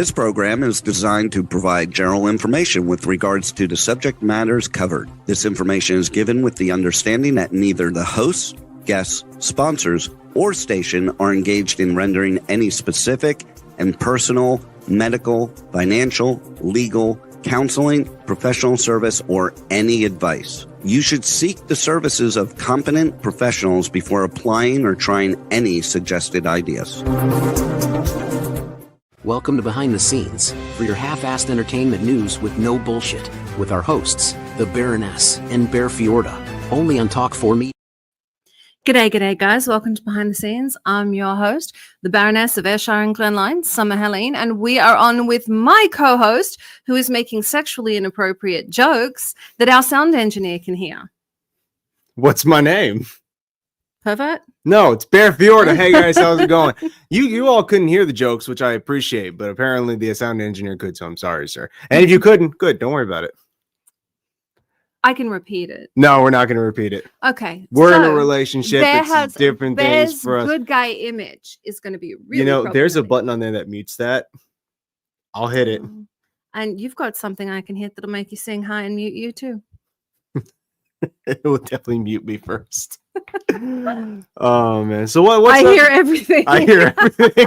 This program is designed to provide general information with regards to the subject matters covered. This information is given with the understanding that neither the hosts, guests, sponsors, or station are engaged in rendering any specific and personal, medical, financial, legal, counseling, professional service, or any advice. You should seek the services of competent professionals before applying or trying any suggested ideas. Welcome to Behind the Scenes, for your half-assed entertainment news with no bullshit, with our hosts, the Baroness and Bear Fiorda, only on Talk 4 Me. G'day guys, welcome to Behind the Scenes. I'm your host, the Baroness of Ayrshire and Glenline, Summer Helene, and we are on with my co-host, who is making sexually inappropriate jokes that our sound engineer can hear. What's my name? Pervert? No, it's Bear Fiorda. Hey guys, how's it going? You all couldn't hear the jokes, which I appreciate, but apparently the sound engineer could, so I'm sorry, sir. And if you couldn't, good, don't worry about it. I can repeat it. No, we're not going to repeat it. Okay. We're in a relationship. It's different things for us. Good guy image is going to be really there's a button on there that mutes that. I'll hit it. And you've got something I can hit that'll make you sing high and mute you too. It will definitely mute me first. Oh man! So what's I hear everything. I hear everything.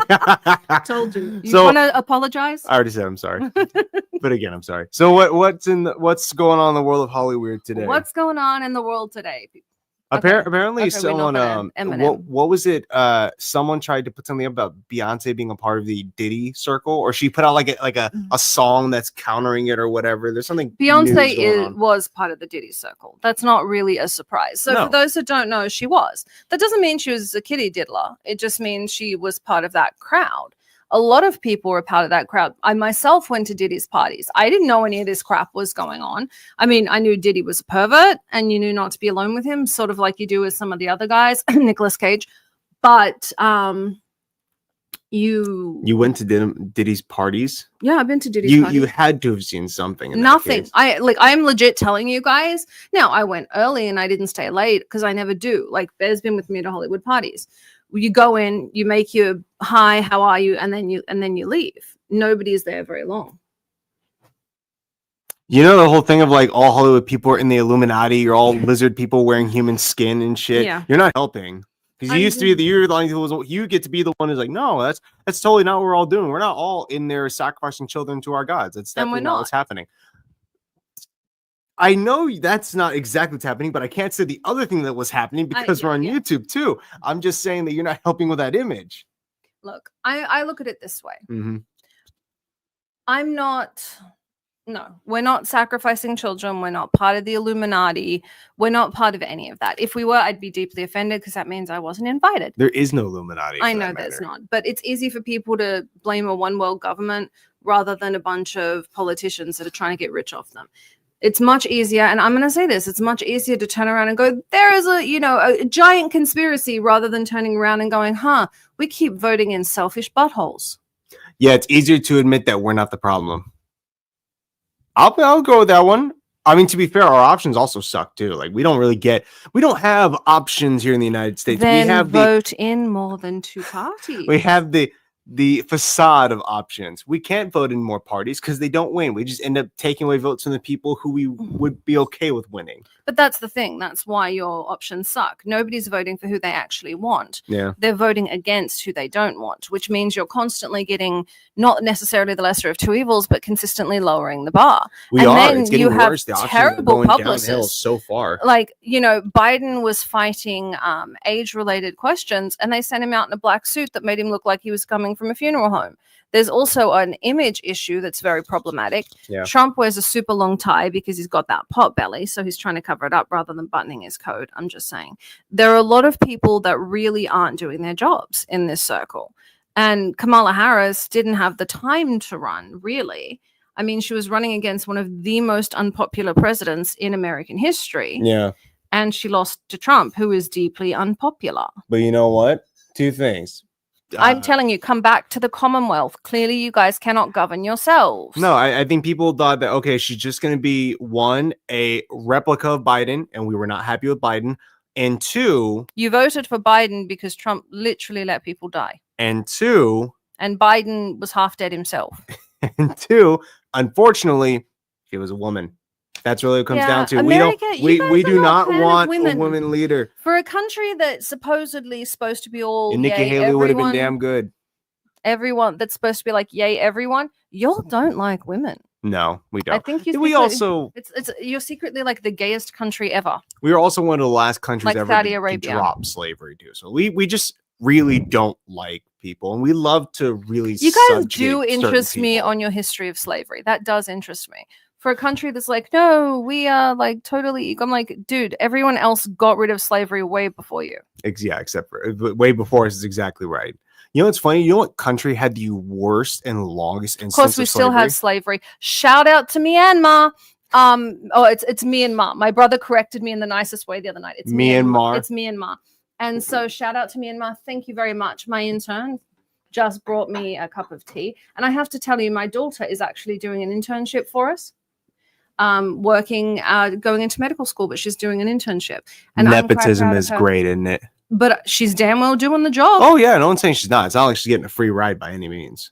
Told you. You want to apologize? I already said I'm sorry, but again, I'm sorry. So what's going on in the world of Hollywood today? What's going on in the world today? Apparently, okay, someone what was it? Someone tried to put something about Beyonce being a part of the Diddy circle, or she put out like a song that's countering it or whatever. There's something. Beyonce was part of the Diddy circle. That's not really a surprise. So for those that don't know, she was. That doesn't mean she was a kitty diddler. It just means she was part of that crowd. A lot of people were part of that crowd. I myself went to Diddy's parties. I didn't know any of this crap was going on. I mean, I knew Diddy was a pervert and you knew not to be alone with him, sort of like you do with some of the other guys, Nicolas Cage. But you went to Diddy's parties? Yeah, I've been to Diddy's parties. You had to have seen something. Nothing. I'm legit telling you guys. Now, I went early and I didn't stay late because I never do. Like, Bear's been with me to Hollywood parties. You go in, you make your hi, how are you, and then you leave. Nobody's there very long. You know the whole thing of like all Hollywood people are in the Illuminati. You're all lizard people wearing human skin and shit. Yeah. You're not helping because you used to be you're the only people. You get to be the one who's like, no, that's totally not what we're all doing. We're not all in there sacrificing children to our gods. That's definitely not what's happening. I know that's not exactly what's happening, but I can't say the other thing that was happening because we're on YouTube too. I'm just saying that you're not helping with that image. Look, I look at it this way. Mm-hmm. We're not sacrificing children. We're not part of the Illuminati. We're not part of any of that. If we were, I'd be deeply offended because that means I wasn't invited. There is no Illuminati. I know there's not, but it's easy for people to blame a one world government rather than a bunch of politicians that are trying to get rich off them. It's much easier, and I'm going to say this, it's much easier to turn around and go, there is a giant conspiracy rather than turning around and going, we keep voting in selfish buttholes. Yeah, it's easier to admit that we're not the problem. I'll go with that one. I mean, to be fair, our options also suck too. Like we don't have options here in the United States. Then we have vote in more than two parties. We have the facade of options. We can't vote in more parties because they don't win. We just end up taking away votes from the people who we would be okay with winning. But that's the thing. That's why your options suck. Nobody's voting for who they actually want. Yeah. They're voting against who they don't want, which means you're constantly getting not necessarily the lesser of two evils, but consistently lowering the bar. It's getting worse. The terrible options are going publicists. downhill so far. Like, Biden was fighting age-related questions, and they sent him out in a black suit that made him look like he was coming from a funeral home. There's also an image issue that's very problematic. Yeah. Trump wears a super long tie because he's got that pot belly, so he's trying to cover it up rather than buttoning his coat. I'm just saying. There are a lot of people that really aren't doing their jobs in this circle. And Kamala Harris didn't have the time to run, really. I mean, she was running against one of the most unpopular presidents in American history. Yeah. And she lost to Trump, who is deeply unpopular. But you know what? Two things. I'm telling you, come back to the Commonwealth. Clearly, you guys cannot govern yourselves. No, I think people thought that, okay, she's just going to be, one, a replica of Biden, and we were not happy with Biden. And two... You voted for Biden because Trump literally let people die. And two, And Biden was half dead himself. And 2, unfortunately, she was a woman. That's really what it comes down to. America, we do not want women. a woman leader. For a country that's supposedly supposed to be all and Nikki Haley would have been damn good. Everyone that's supposed to be like, yay, everyone. Y'all don't like women. No, we don't. I think you're secretly like the gayest country ever. We are also one of the last countries ever to drop slavery too. So we just really don't like people, and we love to really. You guys do interest me on your history of slavery. That does interest me. For a country that's like, no, we are like totally equal. I'm like, dude, everyone else got rid of slavery way before you. Yeah, except for way before us is exactly right. You know what's funny? You know what country had the worst and longest instance of slavery? Of course, we still have slavery. Shout out to Myanmar. It's Myanmar. My brother corrected me in the nicest way the other night. It's Myanmar. It's Myanmar. And so shout out to Myanmar. Thank you very much. My intern just brought me a cup of tea. And I have to tell you, my daughter is actually doing an internship for us. Going into medical school, but she's doing an internship. And nepotism is great, isn't it? But she's damn well doing the job. Oh yeah, no one's saying she's not. It's not like she's getting a free ride by any means.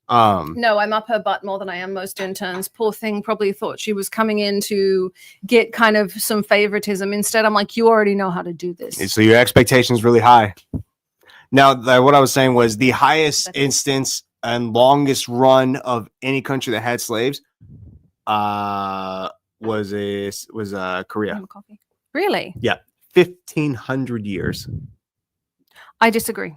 No, I'm up her butt more than I am most interns. Poor thing probably thought she was coming in to get kind of some favoritism. Instead, I'm like, you already know how to do this. So your expectation is really high. Now, what I was saying was the highest instance and longest run of any country that had slaves was Korea. Really? Yeah. 1,500 years. I disagree.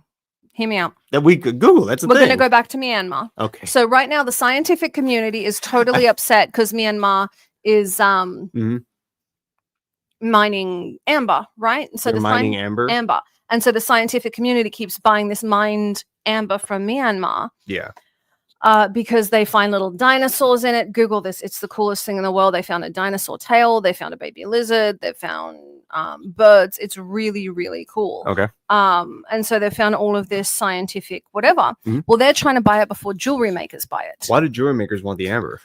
Hear me out. That we could Google. That's the thing. We're going to go back to Myanmar. Okay. So right now, the scientific community is totally upset because Myanmar is mining amber, right? So they're mining amber. Amber, and so the scientific community keeps buying this mined amber from Myanmar. Yeah. Because they find little dinosaurs in it. Google this. It's the coolest thing in the world. They found a dinosaur tail. They found a baby lizard. They found birds. It's really, really cool. Okay. And so they found all of this scientific whatever. Mm-hmm. Well, they're trying to buy it before jewelry makers buy it. Why do jewelry makers want the amber?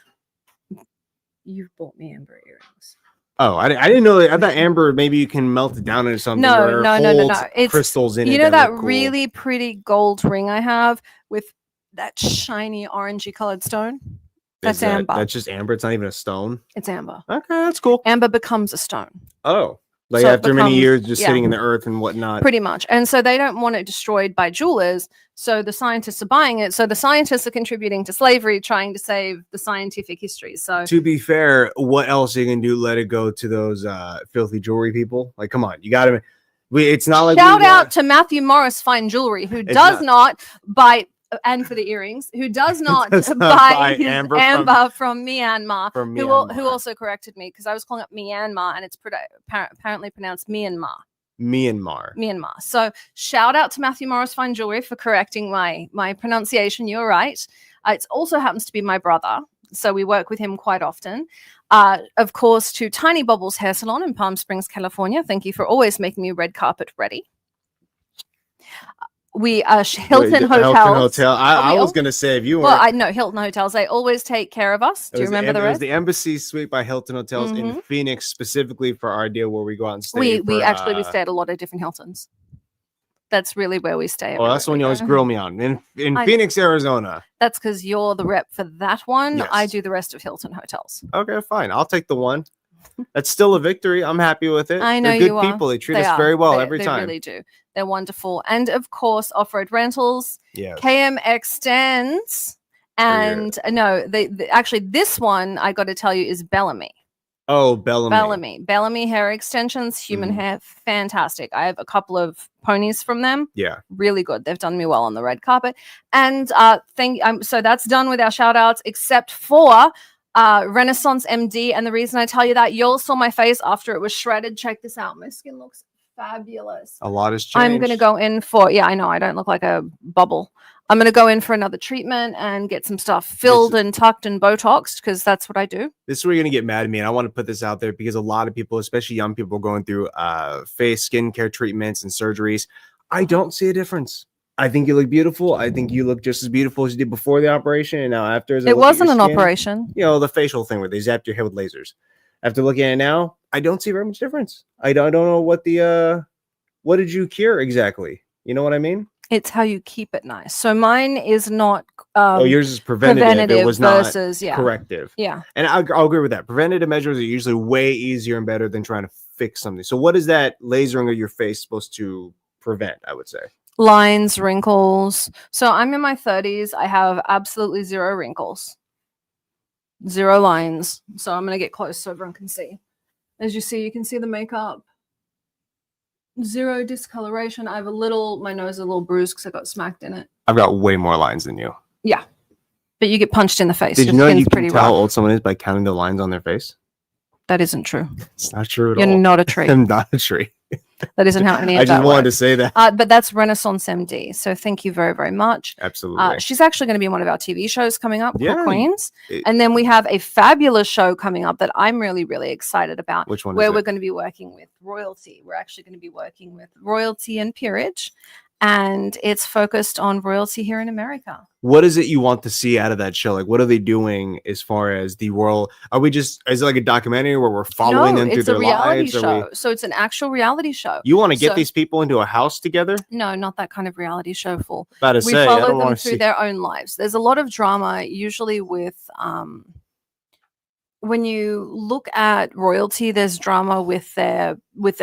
You've bought me amber earrings. Oh, I didn't know that. I thought amber, maybe you can melt it down into something. No. It's crystals in it. You know that really pretty gold ring I have with that shiny orangey colored stone? That's amber. That's just amber. It's not even a stone. It's amber. Okay, that's cool. Amber becomes a stone. Oh, like so after many years just sitting in the earth and whatnot. Pretty much. And so they don't want it destroyed by jewelers. So the scientists are buying it. So the scientists are contributing to slavery, trying to save the scientific history. So to be fair, what else are you gonna do? Let it go to those filthy jewelry people? Like, come on, you gotta. It's not like shout out to Matthew Morris Fine Jewelry, who does not buy. And for the earrings, who does not buy his amber from Myanmar, who also corrected me because I was calling it Myanmar and it's apparently pronounced Myanmar. Myanmar. So shout out to Matthew Morris Fine Jewelry for correcting my pronunciation. You're right. It also happens to be my brother, so we work with him quite often. Of course, to Tiny Bubbles Hair Salon in Palm Springs, California. Thank you for always making me red carpet ready. We Hilton Hotels. Hilton Hotel. I was gonna say if you were. Well, I know Hilton Hotels. They always take care of us. Do you remember the rest? It was the Embassy Suite by Hilton Hotels in Phoenix, specifically for our deal where we go out and stay. We actually stay at a lot of different Hiltons. That's really where we stay. Well, that's the one you always grill me on in Phoenix, Arizona. That's because you're the rep for that one. Yes. I do the rest of Hilton Hotels. Okay, fine. I'll take the one. That's still a victory. I'm happy with it. I know They're good you are. People. They treat us very well every time. They really do. They're wonderful. And of course, Off-Road Rentals, yes. KMX Stands, and actually this one I got to tell you is Bellamy. Oh, Bellamy. Bellamy hair extensions, human hair, fantastic. I have a couple of ponies from them. Yeah. Really good. They've done me well on the red carpet. And so that's done with our shout outs, except for Renaissance MD. And the reason I tell you that, you all saw my face after it was shredded. Check this out. My skin looks fabulous. A lot has changed. I'm going to go in for, I know I don't look like a bubble. I'm going to go in for another treatment and get some stuff filled and tucked and Botoxed because that's what I do. This is where you're going to get mad at me. And I want to put this out there because a lot of people, especially young people, are going through face skincare treatments and surgeries. I don't see a difference. I think you look beautiful. I think you look just as beautiful as you did before the operation. And now after. It wasn't an operation. You know, the facial thing where they zapped your head with lasers. After looking at it now, I don't see very much difference. I don't know what did you cure exactly? You know what I mean? It's how you keep it nice. So mine is not. Yours is preventative. It was not versus, corrective. Yeah. And I'll agree with that. Preventative measures are usually way easier and better than trying to fix something. So what is that lasering of your face supposed to prevent, I would say? Lines, wrinkles. So I'm in my 30s. I have absolutely 0 wrinkles, 0 lines. So I'm going to get close so everyone can see. As you see, you can see the makeup. 0 discoloration. I have my nose is a little bruised because I got smacked in it. I've got way more lines than you. Yeah. But you get punched in the face. Did you know you can tell how old someone is by counting the lines on their face? That isn't true. It's not true at all. You're not a tree. I'm not a tree. That isn't how any of that I just wanted to works. say that. But that's Renaissance MD. So thank you very, very much. Absolutely. She's actually going to be in one of our TV shows coming up called Queens. And then we have a fabulous show coming up that I'm really, really excited about. Which one where is we're it? going to be working with royalty. We're actually going to be working with royalty and peerage. And it's focused on royalty here in America. What is it you want to see out of that show? Like, what are they doing as far as the world? Is it like a documentary where we're following them through their lives? It's a reality show. So it's an actual reality show. You want to get these people into a house together? No, not that kind of reality show. We follow them through their own lives. There's a lot of drama, usually with when you look at royalty, there's drama with their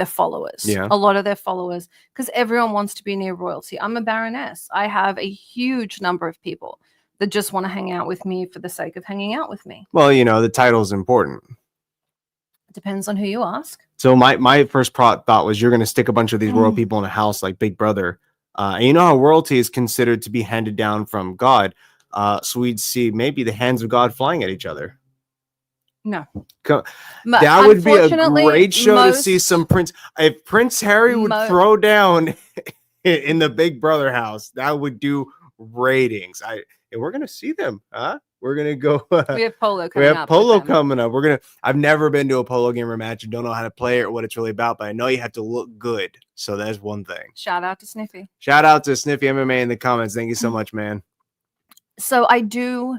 followers. Yeah. A lot of their followers, because everyone wants to be near royalty. I'm a baroness. I have a huge number of people that just want to hang out with me for the sake of hanging out with me. Well, the title is important. It depends on who you ask. So my first thought was you're going to stick a bunch of these royal people in a house like Big Brother. And you know how royalty is considered to be handed down from God. So we'd see maybe the hands of God flying at each other. No. That would be a great show to see some Prince. If Prince Harry would throw down in the Big Brother house, that would do ratings. And we're gonna see them, huh? We're gonna go. We have polo coming up. We have polo coming up. I've never been to a polo game or match and don't know how to play it or what it's really about, but I know you have to look good. So that's one thing. Shout out to Sniffy. Shout out to Sniffy MMA in the comments. Thank you so much, man. So I do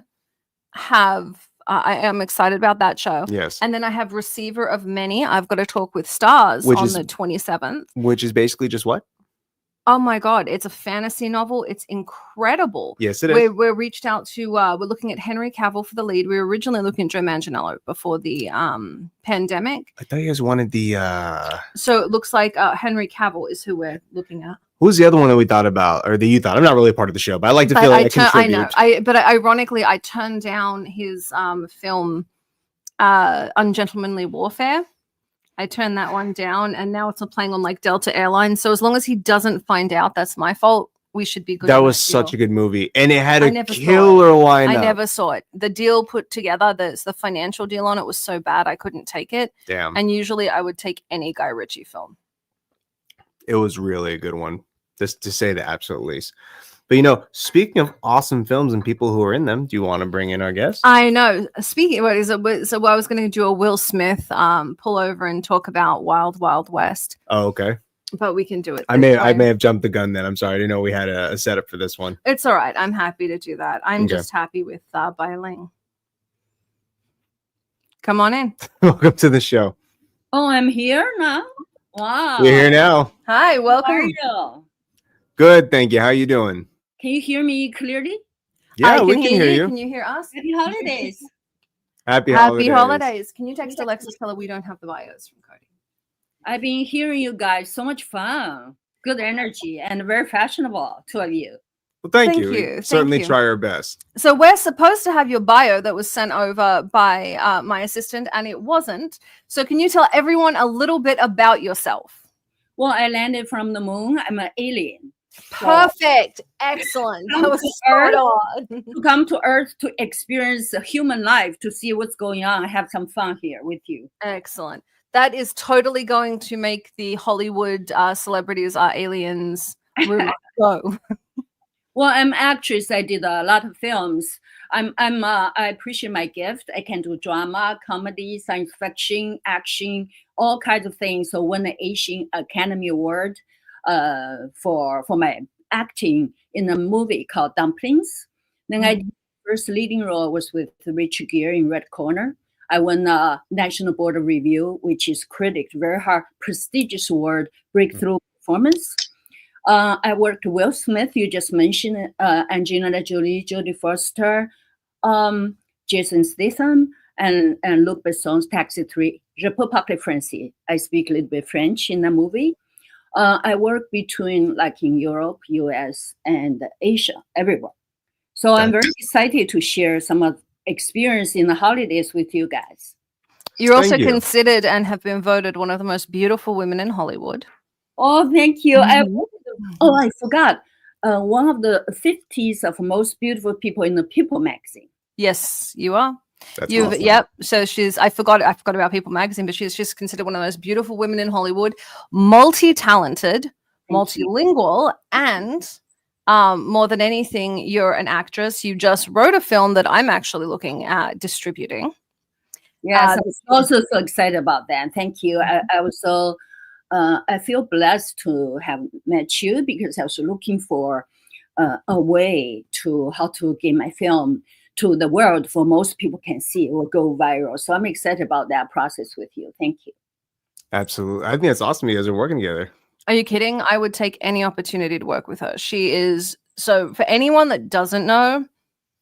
have. I am excited about that show. Yes. And then I have Receiver of Many. I've got to talk with stars on the 27th. Which is basically just what? Oh my God. It's a fantasy novel. It's incredible. Yes, it is. We're reached out to, we're looking at Henry Cavill for the lead. We were originally looking at Joe Manganiello before the pandemic. I thought you guys wanted the... So it looks like Henry Cavill is who we're looking at. Who's the other one that we thought about, or that you thought? I'm not really a part of the show, but I like to feel like I contribute. I know. But ironically, I turned down his film, Ungentlemanly Warfare. I turned that one down, and now it's playing on like Delta Airlines. So as long as he doesn't find out that's my fault, we should be good. That was such a good movie, and it had a killer lineup. I never saw it. The deal put together, the financial deal on it was so bad I couldn't take it. Damn. And usually I would take any Guy Ritchie film. It was really a good one, just to say the absolute least. But speaking of awesome films and people who are in them, do you want to bring in our guest? I know. Speaking, I was going to do a Will Smith pull over and talk about Wild Wild West. Oh, okay. But we can do it. I may have jumped the gun then. I'm sorry. I didn't know we had a setup for this one. It's all right. I'm happy to do that. I'm just happy with Bai Ling. Come on in. Welcome to the show. Oh, I'm here now. Wow. We're here now. Hi, welcome. How are you? Good, thank you. How are you doing? Can you hear me clearly? Yeah, we can hear you. Can you hear us? Happy holidays. Happy holidays. Can you text Alexis, tell her we don't have the bios from Cody? I've been hearing you guys. So much fun. Good energy and very fashionable, two of you. Well, thank you. We certainly try our best. So we're supposed to have your bio that was sent over by my assistant, and it wasn't. So can you tell everyone a little bit about yourself? Well, I landed from the moon. I'm an alien. Perfect. Excellent. That was spot on. To come to Earth to experience human life, to see what's going on, have some fun here with you. Excellent. That is totally going to make the Hollywood celebrities are aliens go. Well, I'm an actress. I did a lot of films. I appreciate my gift. I can do drama, comedy, science fiction, action, all kinds of things. So won the Asian Academy Award for my acting in a movie called Dumplings. Then I did the first leading role was with Richard Gere in Red Corner. I won a National Board of Review, which is critic, very hard, prestigious award, breakthrough performance. I worked with Will Smith. You just mentioned Angelina Jolie, Jodie Foster, Jason Statham, and Luc Besson's Taxi 3. Je peux parler français. I speak a little bit French in the movie. I work between like in Europe, US, and Asia, everywhere. So I'm very excited to share some of experience in the holidays with you guys. You're also considered and have been voted one of the most beautiful women in Hollywood. Oh, thank you. I forgot. One of the 50s of most beautiful people in the People magazine. Yes, you are. That's awesome. Yep. So I forgot about People magazine, but she's just considered one of the most beautiful women in Hollywood, multi-talented, multilingual, and more than anything, you're an actress. You just wrote a film that I'm actually looking at distributing. Yes, I'm also so excited about that. Thank you. I was so I feel blessed to have met you because I was looking for a way to how to get my film to the world for most people can see or go viral. So I'm excited about that process with you. Thank you. Absolutely. I think it's awesome you guys are working together. Are you kidding? I would take any opportunity to work with her. She is, so for anyone that doesn't know,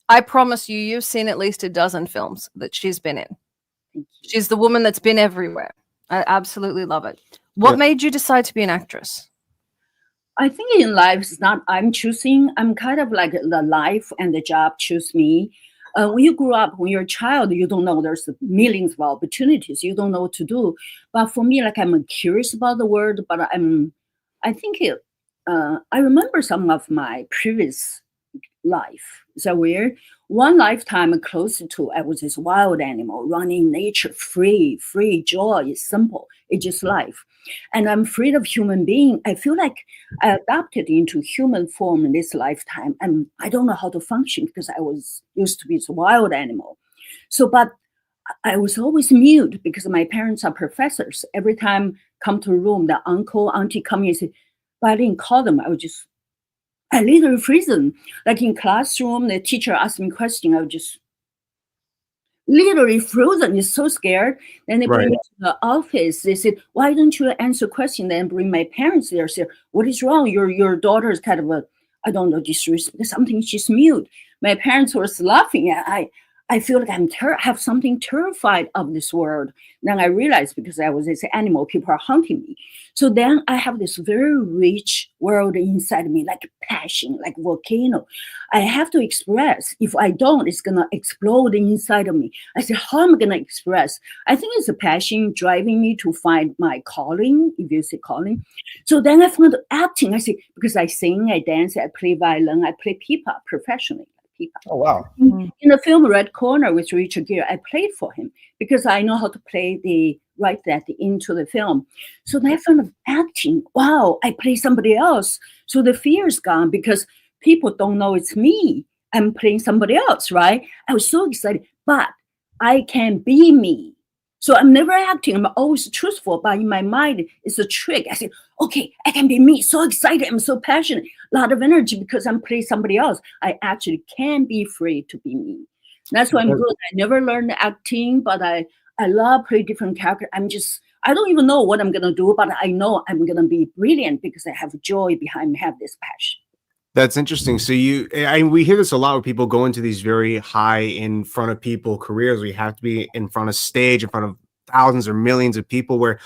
I promise you've seen at least a dozen films that she's been in. She's the woman that's been everywhere. I absolutely love it. What made you decide to be an actress? I think in life, it's not I'm choosing. I'm kind of like the life and the job choose me. When you grow up, when you're a child, you don't know there's millions of opportunities. You don't know what to do. But for me, like I'm curious about the world, but I think I remember some of my previous life. Is that weird? One lifetime close to, I was this wild animal running in nature, free, joy is simple. It's just life. And I'm afraid of human being. I feel like I adapted into human form in this lifetime. And I don't know how to function because I was used to be this wild animal. So, but I was always mute because my parents are professors. Every time come to a room, the uncle, auntie come in and say, Bai Ling, call them. I literally frozen. Like in classroom, the teacher asked me a question, I would just literally frozen. It's so scared. Then they bring me to the office. They said, why don't you answer question? Then bring my parents there. Say, what is wrong? Your daughter is kind of I don't know, disrespect, something, she's mute. My parents were laughing. I feel like have something terrified of this world. Then I realized because I was this animal, people are hunting me. So then I have this very rich world inside me, like passion, like volcano. I have to express. If I don't, it's gonna explode inside of me. I said, how am I gonna express? I think it's a passion driving me to find my calling, if you say calling. So then I found acting. I said, because I sing, I dance, I play violin, I play pipa professionally. Oh, wow. In the film Red Corner with Richard Gere, I played for him because I know how to write that into the film. So that kind of acting, wow, I play somebody else. So the fear is gone because people don't know it's me. I'm playing somebody else, right? I was so excited, but I can be me. So I'm never acting. I'm always truthful, but in my mind, it's a trick. I said, okay, I can be me. So excited. I'm so passionate. A lot of energy because I'm playing somebody else. I actually can be free to be me. That's why I'm good. I never learned acting, but I love playing different characters. I don't even know what I'm going to do, but I know I'm going to be brilliant because I have joy behind me, have this passion. That's interesting. So we hear this a lot where people go into these very high in front of people careers where you have to be in front of stage, in front of thousands or millions of people, where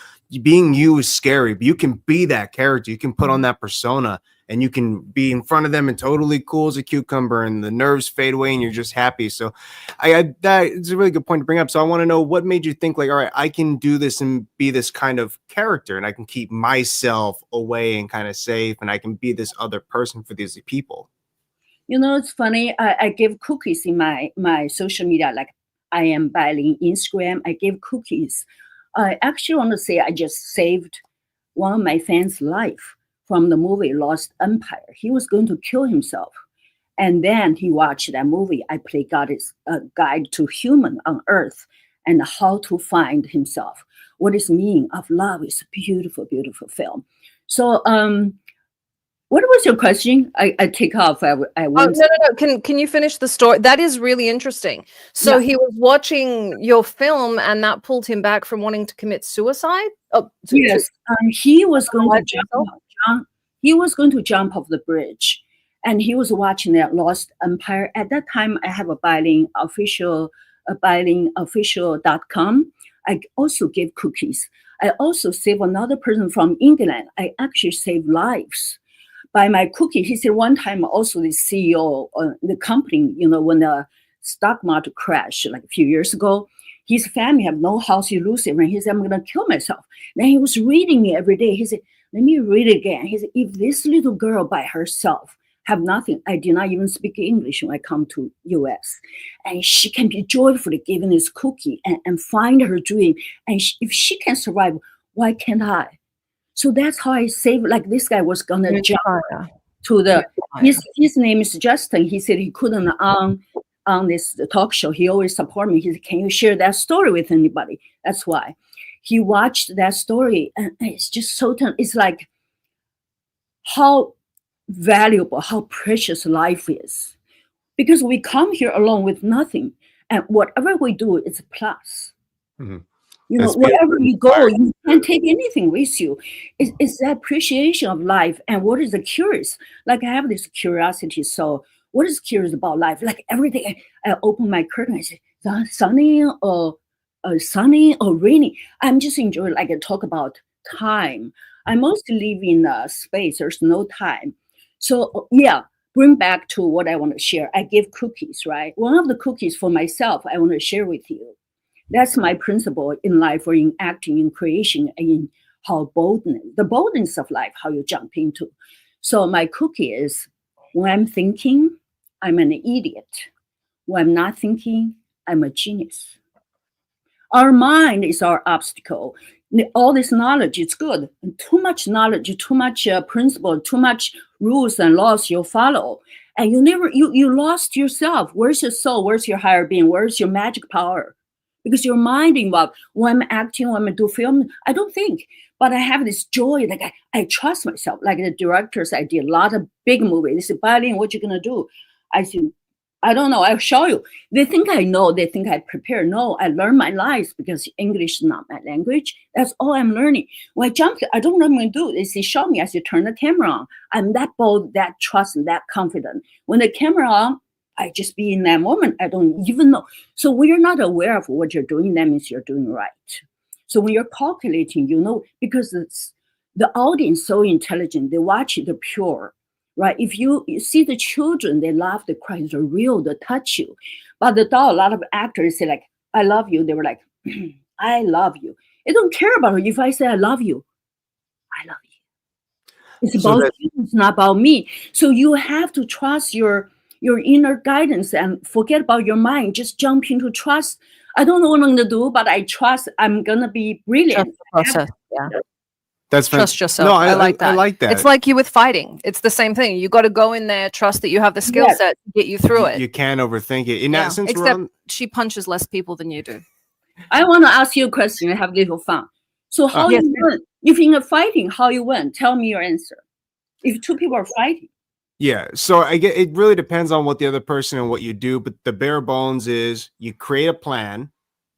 being you is scary, but you can be that character. You can put on that persona and you can be in front of them and totally cool as a cucumber and the nerves fade away and you're just happy. So that is a really good point to bring up. So I want to know what made you think like, all right, I can do this and be this kind of character and I can keep myself away and kind of safe and I can be this other person for these people. You know, it's funny. I give cookies in my social media, like I am Bai Ling Instagram. I give cookies. I actually want to say I just saved one of my fans' life from the movie Lost Empire. He was going to kill himself. And then he watched that movie. I play God is a guide to human on earth and how to find himself. What is meaning of love is a beautiful, beautiful film. So what was your question? I take off. No. Can you finish the story? That is really interesting. So he was watching your film and that pulled him back from wanting to commit suicide? Yes. He was going to jump. He was going to jump off the bridge, and he was watching that Lost Empire. At that time, I have a Bai Ling official.com. I also gave cookies. I also saved another person from England. I actually saved lives by my cookie. He said one time also the CEO of the company, when the stock market crashed like a few years ago, his family have no house, he lose it. And he said, I'm going to kill myself. Then he was reading it every day. He said, let me read it again. He said, if this little girl by herself have nothing, I did not even speak English when I come to US, and she can be joyfully given this cookie and find her dream. And if she can survive, why can't I? So that's how I saved, like this guy was going to jump to the, his name is Justin. He said he couldn't on this talk show. He always support me. He said, can you share that story with anybody? That's why. He watched that story, and it's just so it's like how valuable, how precious life is. Because we come here alone with nothing, and whatever we do is a plus. Mm-hmm. Wherever you go, you can't take anything with you. It's the appreciation of life. And what is the curious? Like I have this curiosity. So what is curious about life? Like every day I open my curtain, I say, sunny or rainy. I'm just enjoying, like I talk about time. I mostly live in a space, there's no time. So bring back to what I want to share. I give cookies, right? One of the cookies for myself, I want to share with you. That's my principle in life, or in acting, in creation, and in how the boldness of life, how you jump into. So my cookie is, when I'm thinking, I'm an idiot. When I'm not thinking, I'm a genius. Our mind is our obstacle. All this knowledge is good. And too much knowledge, too much principle, too much rules and laws you follow. And you lost yourself. Where's your soul? Where's your higher being? Where's your magic power? Because your mind involved. When I'm acting, when I do film, I don't think. But I have this joy, like I trust myself. Like the directors, I did a lot of big movies. They said, Bai Ling, what you gonna do? I said, I don't know, I'll show you. They think I know, they think I prepare. No, I learn my lies because English is not my language. That's all I'm learning. When I jump, I don't know what I'm gonna do. They say, show me. I say, turn the camera on. I'm that bold, that trust, and that confident. When the camera on, I just be in that moment. I don't even know. So when you're not aware of what you're doing, that means you're doing right. So when you're calculating, because the audience is so intelligent, they watch it, they're pure, right? If you see the children, they laugh, they cry, they're real, they touch you. But a lot of actors say like, I love you. They were like, I love you. They don't care about it. If I say I love you, I love you. It's about you, it's not about me. So you have to trust your inner guidance and forget about your mind. Just jump into trust. I don't know what I'm going to do, but I trust I'm going to be brilliant. Trust the process. Yeah. That's trust yourself. No, I like that. I like that. It's like you with fighting. It's the same thing. You got to go in there, trust that you have the skill set to get you through it. You can't overthink it. In that sense, except she punches less people than you do. I want to ask you a question. I have a little fun. So how you win? If in a fighting, how you win? Tell me your answer. If two people are fighting. Yeah, so it really depends on what the other person and what you do, but the bare bones is you create a plan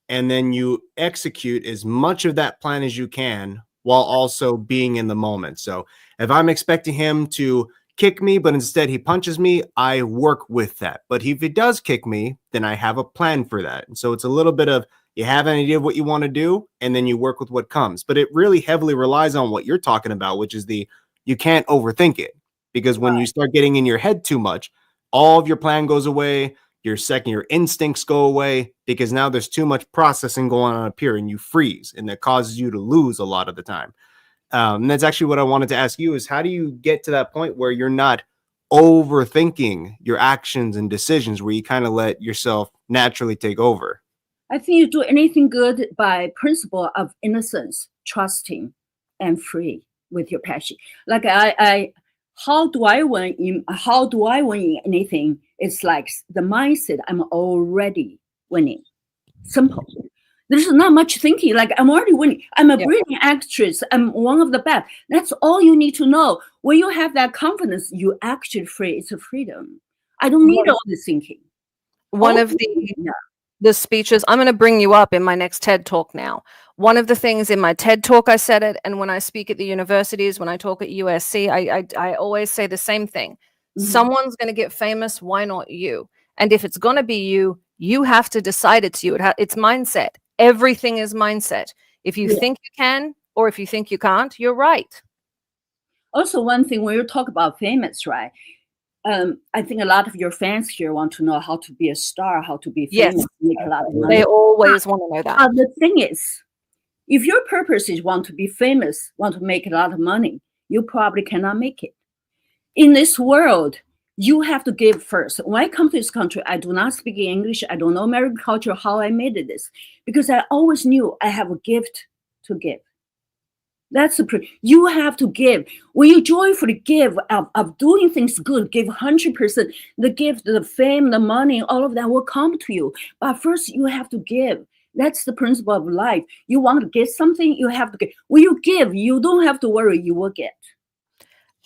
and then you execute as much of that plan as you can while also being in the moment. So if I'm expecting him to kick me, but instead he punches me, I work with that. But if he does kick me, then I have a plan for that. And so it's a little bit of, you have an idea of what you want to do, and then you work with what comes. But it really heavily relies on what you're talking about, which is you can't overthink it. Because when you start getting in your head too much, all of your plan goes away. Your instincts go away because now there's too much processing going on up here and you freeze, and that causes you to lose a lot of the time. And that's actually what I wanted to ask you is, how do you get to that point where you're not overthinking your actions and decisions, where you kind of let yourself naturally take over? I think you do anything good by principle of innocence, trusting, and free with your passion. Like how do I win in anything? It's like the mindset, I'm already winning. Simple. There's not much thinking, like I'm already winning. I'm a brilliant actress. I'm one of the best. That's all you need to know. When you have that confidence, you actually free. It's a freedom. I don't need all this thinking. One of the the speeches. I'm going to bring you up in my next TED talk now. One of the things in my TED talk, I said it, and when I speak at the universities, when I talk at USC, I always say the same thing. Someone's going to get famous. Why not you? And if it's going to be you, you have to decide it's you. It's mindset. Everything is mindset. If you think you can, or if you think you can't, you're right. Also, one thing when you talk about famous, right? I think a lot of your fans here want to know how to be a star, how to be famous, make a lot of money. They always want to know that. The thing is, if your purpose is want to be famous, want to make a lot of money, you probably cannot make it. In this world, you have to give first. When I come to this country, I do not speak English. I don't know American culture, how I made this, because I always knew I have a gift to give. That's the you have to give. When you joyfully give of doing things good, give 100%. The gift, the fame, the money, all of that will come to you. But first, you have to give. That's the principle of life. You want to get something, you have to give. When you give, you don't have to worry, you will get.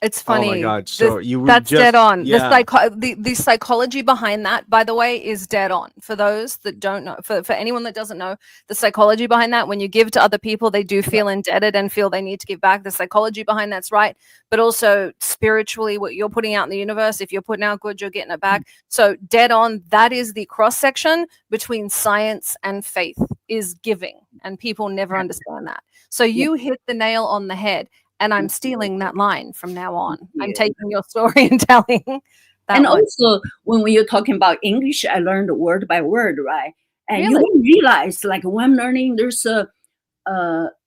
It's funny. Oh my God! So that's dead on. Yeah. The psychology behind that, by the way, is dead on. For those that don't know, for anyone that doesn't know, the psychology behind that, when you give to other people, they do feel indebted and feel they need to give back. The psychology behind that's right. But also spiritually, what you're putting out in the universe, if you're putting out good, you're getting it back. So dead on. That is the cross section between science and faith, is giving, and people never understand that. So you hit the nail on the head. And I'm stealing that line from now on. I'm taking your story and telling that And one. also, when you're talking about English, I learned word by word, right? And you don't realize, like when I'm learning, there's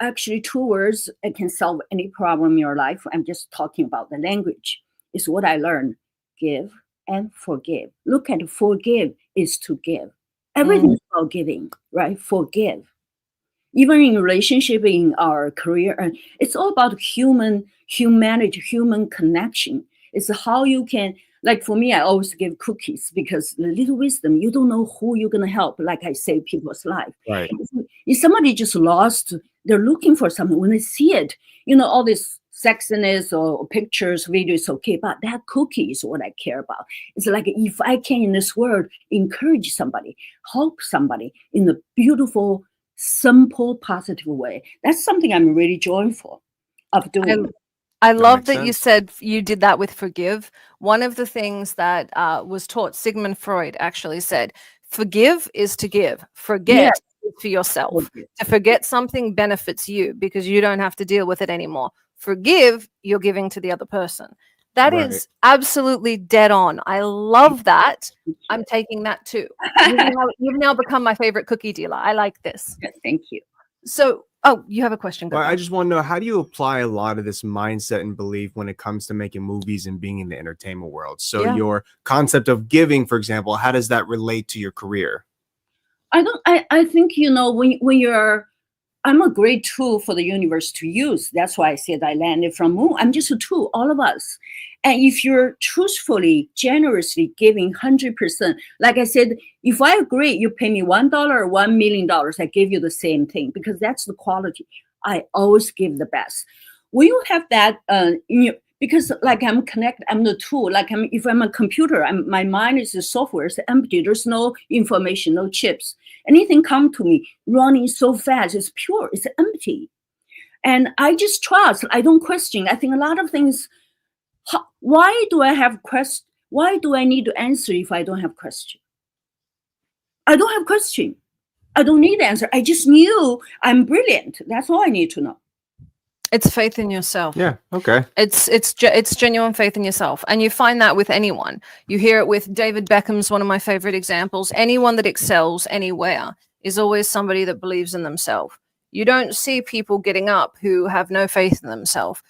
actually 2 words that can solve any problem in your life. I'm just talking about the language. It's what I learned: give and forgive. Look at forgive is to give. Everything is about giving, right? Forgive. Even in relationship, in our career, and it's all about humanity, human connection. It's how you can, like for me, I always give cookies, because the little wisdom, you don't know who you're going to help. Like I save people's life. Right. If somebody just lost, they're looking for something. When they see it, all this sexiness or pictures, videos, okay, but that cookie is what I care about. It's like, if I can in this world encourage somebody, help somebody in a beautiful, simple, positive way, that's something I'm really joyful of doing. I love that you said you did that with forgive. One of the things that was taught, Sigmund Freud actually said, forgive is to give, forget is for yourself. To forget something benefits you because you don't have to deal with it anymore. Forgive, you're giving to the other person. That is absolutely dead on. I love that. I'm taking that too. You've now become my favorite cookie dealer. I like this. Thank you. So, you have a question. Well, I just want to know, how do you apply a lot of this mindset and belief when it comes to making movies and being in the entertainment world? So your concept of giving, for example, how does that relate to your career? I think, when you're, I'm a great tool for the universe to use. That's why I said I landed from moon. I'm just a tool, all of us. And if you're truthfully, generously giving 100%, like I said, if I agree, you pay me $1 or $1 million, I give you the same thing, because that's the quality. I always give the best. When you have that, because like I'm connected, I'm the tool. Like if I'm a computer, my mind is the software, it's empty. There's no information, no chips. Anything come to me running so fast, it's pure, it's empty. And I just trust, I don't question. I think a lot of things, why do I have question? Why do I need to answer if I don't have question? I don't have question. I don't need answer. I just knew I'm brilliant. That's all I need to know. It's faith in yourself. Yeah. Okay. It's genuine faith in yourself. And you find that with anyone. You hear it with David Beckham's one of my favorite examples. Anyone that excels anywhere is always somebody that believes in themselves. You don't see people getting up who have no faith in themselves.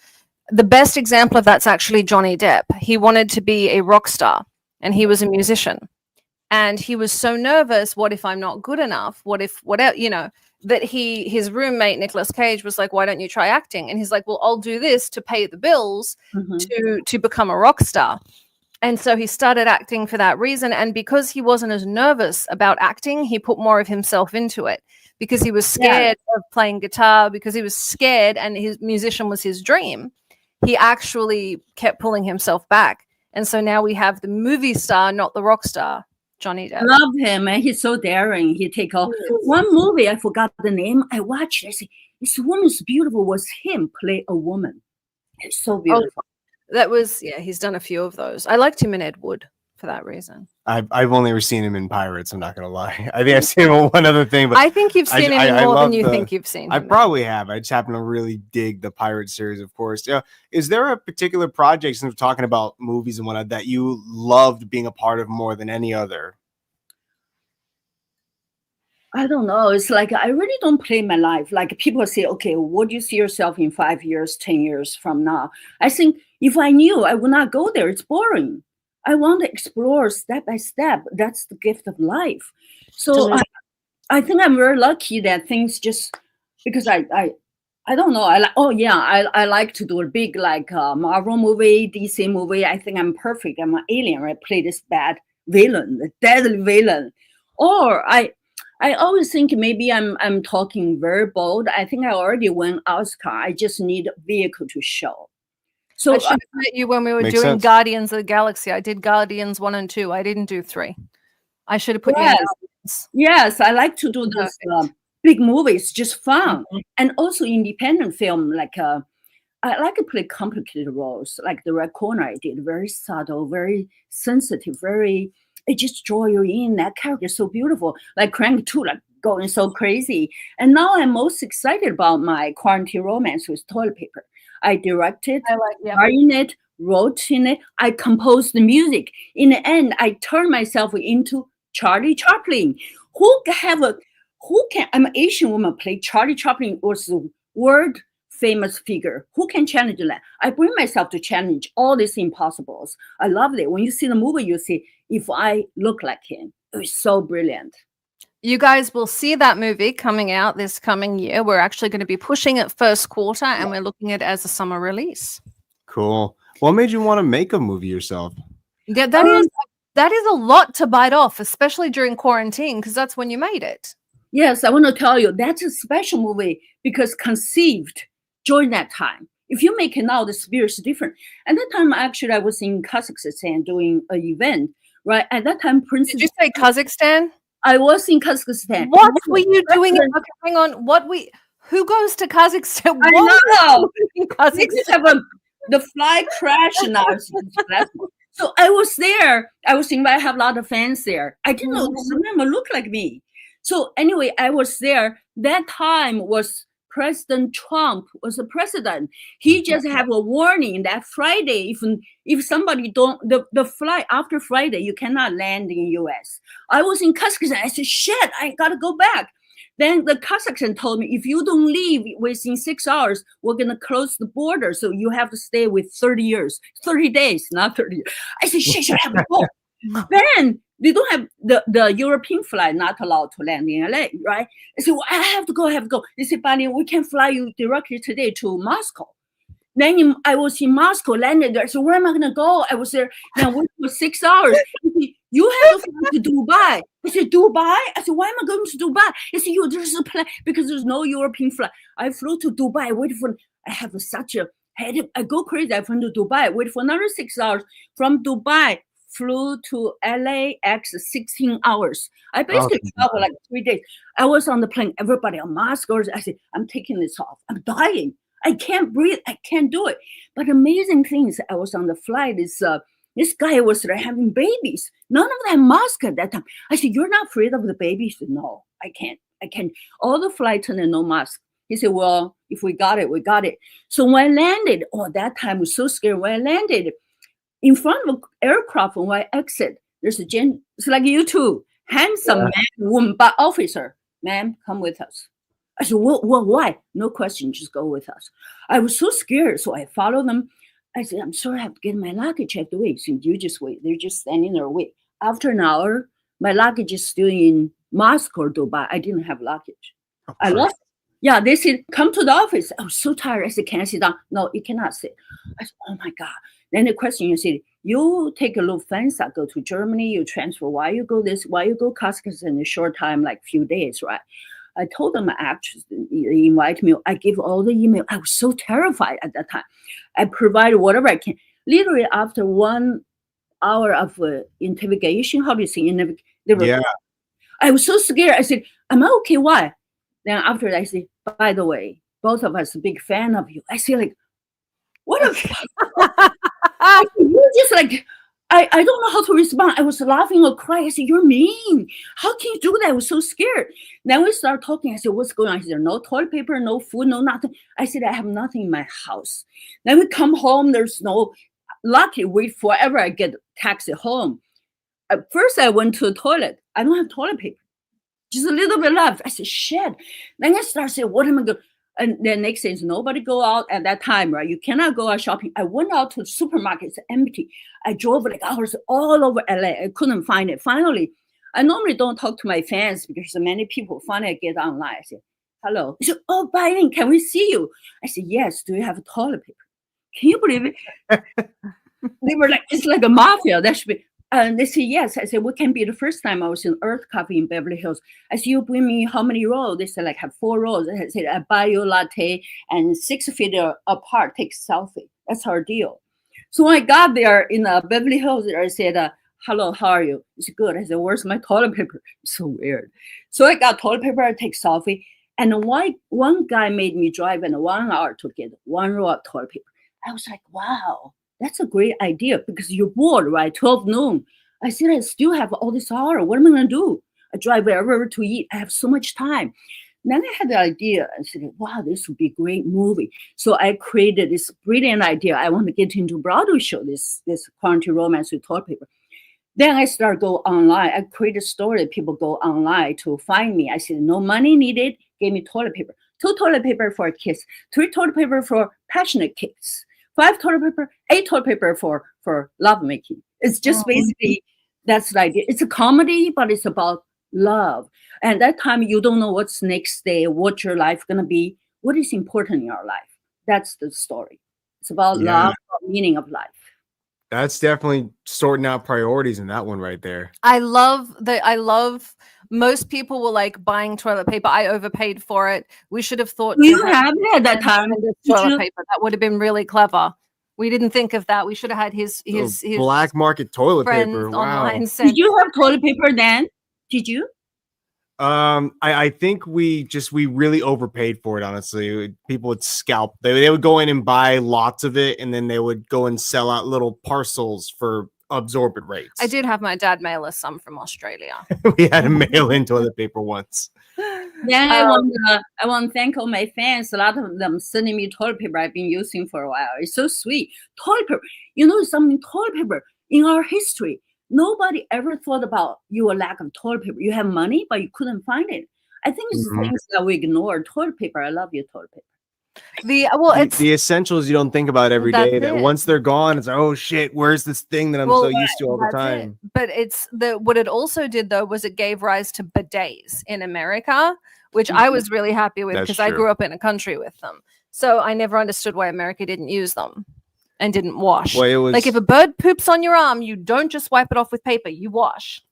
The best example of that's actually Johnny Depp. He wanted to be a rock star and he was a musician. And he was so nervous. What if I'm not good enough? What if, that his roommate, Nicolas Cage, was like, why don't you try acting? And he's like, well, I'll do this to pay the bills to become a rock star. And so he started acting for that reason. And because he wasn't as nervous about acting, he put more of himself into it because he was scared of playing guitar, because he was scared and his musician was his dream. He actually kept pulling himself back. And so now we have the movie star, not the rock star. Johnny Depp. Love him, and he's so daring. He take off. One movie, I forgot the name. I watched it. I said, this woman's beautiful. Was him play a woman? It's so beautiful. Oh, that was, yeah, he's done a few of those. I liked him in Ed Wood for that reason. I've only ever seen him in Pirates. I'm not gonna lie. I think I've seen him in one other thing, but I think you've seen him in more than you think you've seen. I probably have. I just happen to really dig the Pirate series, of course. Yeah. Is there a particular project, since we're talking about movies and whatnot, that you loved being a part of more than any other? I don't know. It's like I really don't play my life. Like people say, okay, what do you see yourself in 5 years, 10 years from now? I think if I knew, I would not go there. It's boring. I want to explore step by step. That's the gift of life. So I think I'm very lucky that things just, because I don't know. I like to do a big like Marvel movie, DC movie. I think I'm perfect. I'm an alien. I play this bad villain, the deadly villain. Or I always think maybe I'm talking very bold. I think I already won Oscar. I just need a vehicle to show. So I should have met you when we were doing sense. Guardians of the Galaxy. I did Guardians 1 and 2. I didn't do 3. I should have put you in Guardians. Yes, I like to do those big movies, just fun. And also independent film. Like I like to play complicated roles. Like the Red Corner I did, very subtle, very sensitive, very, it just draw you in. That character is so beautiful. Like Crank 2, like going so crazy. And now I'm most excited about my quarantine romance with toilet paper. I directed, starred in it, wrote in it. I composed the music. In the end, I turned myself into Charlie Chaplin. I'm an Asian woman, play Charlie Chaplin was the world famous figure. Who can challenge that? I bring myself to challenge all these impossibles. I love it. When you see the movie, you see, if I look like him, it's so brilliant. You guys will see that movie coming out this coming year. We're actually going to be pushing it first quarter, and we're looking at it as a summer release. Cool. What made you want to make a movie yourself? Yeah, that is a lot to bite off, especially during quarantine, because that's when you made it. Yes, I want to tell you, that's a special movie because conceived during that time. If you make it now, the spirit is different. At that time, actually, I was in Kazakhstan doing an event, right? At that time, Did you say Kazakhstan? I was in Kazakhstan. What were you doing? Okay, hang on. Who goes to Kazakhstan? I know. Kazakhstan. The flight crashed now. So I was there. I was invited. I have a lot of fans there. I didn't know some of them look like me. So anyway, I was there. That time was President Trump was the president. He just have a warning that Friday, if somebody don't the flight after Friday, you cannot land in US. I was in Kazakhstan. I said, shit, I gotta go back. Then the Kazakhstan told me, if you don't leave within 6 hours, we're gonna close the border. So you have to stay with 30 days, not 30 years. I said, shit, I have to go. Then they don't have the European flight not allowed to land in LA, right? I said, well, I have to go. They said, Bai Ling, we can fly you directly today to Moscow. Then I was in Moscow, landed there. So where am I going to go? I was there, then wait for 6 hours. Said, you have to fly to Dubai. I said, Dubai? I said, why am I going to Dubai? They said, there's a plane because there's no European flight. I flew to Dubai, I go crazy. I flew to Dubai, wait for another 6 hours. From Dubai, flew to LAX 16 hours. I basically traveled like 3 days. I was on the plane, everybody on mask. I said, I'm taking this off. I'm dying. I can't breathe. I can't do it. But amazing things, I was on the flight. This guy was there having babies. None of them mask at that time. I said, you're not afraid of the babies? He said, no, I can't. All the flight attendants, no mask. He said, well, if we got it, we got it. So when I landed, that time I was so scared. When I landed, in front of an aircraft, when I exit, there's it's like you too, handsome man, woman, but officer, ma'am, come with us. I said, well, why? No question, just go with us. I was so scared, so I followed them. I said, I'm sorry, I have to get my luggage. I have to wait. So you just wait. They're just standing there, wait. After an hour, my luggage is still in Moscow or Dubai. I didn't have luggage. I lost it. Yeah, they said, come to the office. I was so tired. I said, can I sit down? No, you cannot sit. I said, oh my God. Then the question, you said, you take a Lufthansa, go to Germany, you transfer. Why you go Kazakhstan in a short time, like few days, right? I told them, actually, they invite me. I give all the email. I was so terrified at that time. I provided whatever I can. Literally after 1 hour of interrogation. How do you say? I was so scared. I said, "Am I okay? Why?" Then after that, I said, "By the way, both of us a big fan of you." I feel like, what a you just like. I don't know how to respond. I was laughing or crying. I said, "You're mean. How can you do that?" I was so scared. Then we started talking. I said, "What's going on?" He said, "No toilet paper, no food, no nothing." I said, "I have nothing in my house." Then we come home. There's no, lucky, wait forever. I get taxi home. At first, I went to the toilet. I don't have toilet paper. Just a little bit left. I said, "Shit." Then I started saying, "What am I going to?" And then next thing is nobody go out at that time, right? You cannot go out shopping. I went out to the supermarket. It's empty. I drove like hours all over LA. I couldn't find it. Finally, I normally don't talk to my fans because so many people. Finally, I get online. I said, "Hello." He said, "Oh, Bai Ling, can we see you?" I said, "Yes." "Do you have toilet paper?" Can you believe it? They were like, it's like a mafia. That should be. And they say, "Yes." I said, "What can be the first time I was in Earth Coffee in Beverly Hills?" I said, "You bring me how many rolls?" They said, "Like, have 4 rolls." I said, "I buy you a latte and 6 feet apart, take selfie." That's our deal. So when I got there in Beverly Hills, I said, "Hello, how are you?" It's good. I said, "Where's my toilet paper?" It's so weird. So I got toilet paper, I take selfie. And one guy made me drive in 1 hour to get 1 roll of toilet paper. I was like, wow. That's a great idea because you're bored, right? 12 noon. I said, I still have all this hour. What am I going to do? I drive wherever to eat. I have so much time. Then I had the idea. I said, wow, this would be a great movie. So I created this brilliant idea. I want to get into Broadway show, this quarantine romance with toilet paper. Then I started go online. I created a story. People go online to find me. I said, no money needed. Gave me toilet paper. 2 toilet paper for kids. 3 toilet paper for passionate kids. 5 toilet paper, 8 toilet paper for lovemaking. It's just basically, that's the idea. It's a comedy, but it's about love. And that time you don't know what's next day, what your life gonna be, what is important in your life. That's the story. It's about love, about meaning of life. That's definitely sorting out priorities in that one right there. I love most people were like buying toilet paper. I overpaid for it. We should have thought. You have it at that time. Toilet paper. That would have been really clever. We didn't think of that. We should have had his black market toilet paper. Wow. Did you have toilet paper then? Did you? I think we really overpaid for it. Honestly, people would scalp. They would go in and buy lots of it, and then they would go and sell out little parcels for absorbent rates. I did have my dad mail us some from Australia. We had to mail in toilet paper once. Then I want to thank all my fans. A lot of them sending me toilet paper I've been using for a while. It's so sweet. Toilet paper. You know something? Toilet paper in our history. Nobody ever thought about your lack of toilet paper. You have money, but you couldn't find it. I think it's things that we ignore. Toilet paper. I love your toilet paper. It's the essentials you don't think about every day. That once they're gone, it's like, oh shit, where's this thing that I'm so used to all the time? But what it also did though was it gave rise to bidets in America, which I was really happy with because I grew up in a country with them. So I never understood why America didn't use them and didn't wash. Well, it was like if a bird poops on your arm, you don't just wipe it off with paper, you wash.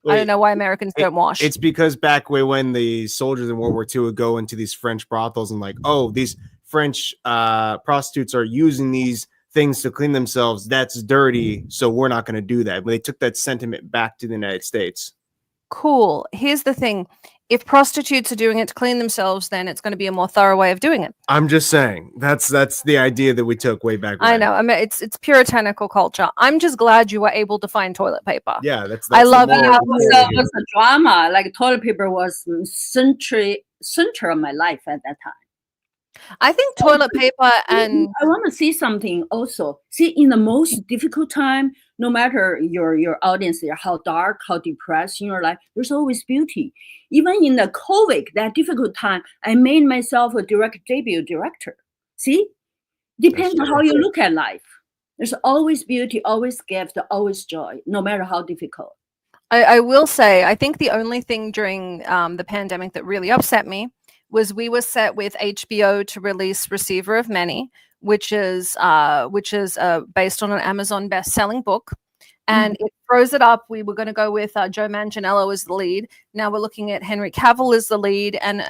I don't know why Americans don't wash. It's because back when the soldiers in World War II would go into these French brothels and like, oh, these French prostitutes are using these things to clean themselves. That's dirty, so we're not going to do that. But they took that sentiment back to the United States. Cool. Here's the thing. If prostitutes are doing it to clean themselves, then it's going to be a more thorough way of doing it. I'm just saying that's the idea that we took way back when. I know. I mean, it's puritanical culture. I'm just glad you were able to find toilet paper. Yeah, that's I love it. It was a drama. Like toilet paper was center of my life at that time. I think toilet paper and I want to see something also. See, in the most difficult time, no matter your audience, how dark, how depressed in your life, there's always beauty. Even in the COVID, that difficult time, I made myself a direct debut director. See, depends on how you look at life. There's always beauty, always gift, always joy, no matter how difficult. I will say, I think the only thing during the pandemic that really upset me was we were set with HBO to release Receiver of Many, which is based on an Amazon best-selling book. and it throws it up. We were going to go with Joe Manganiello as the lead. Now we're looking at Henry Cavill as the lead, and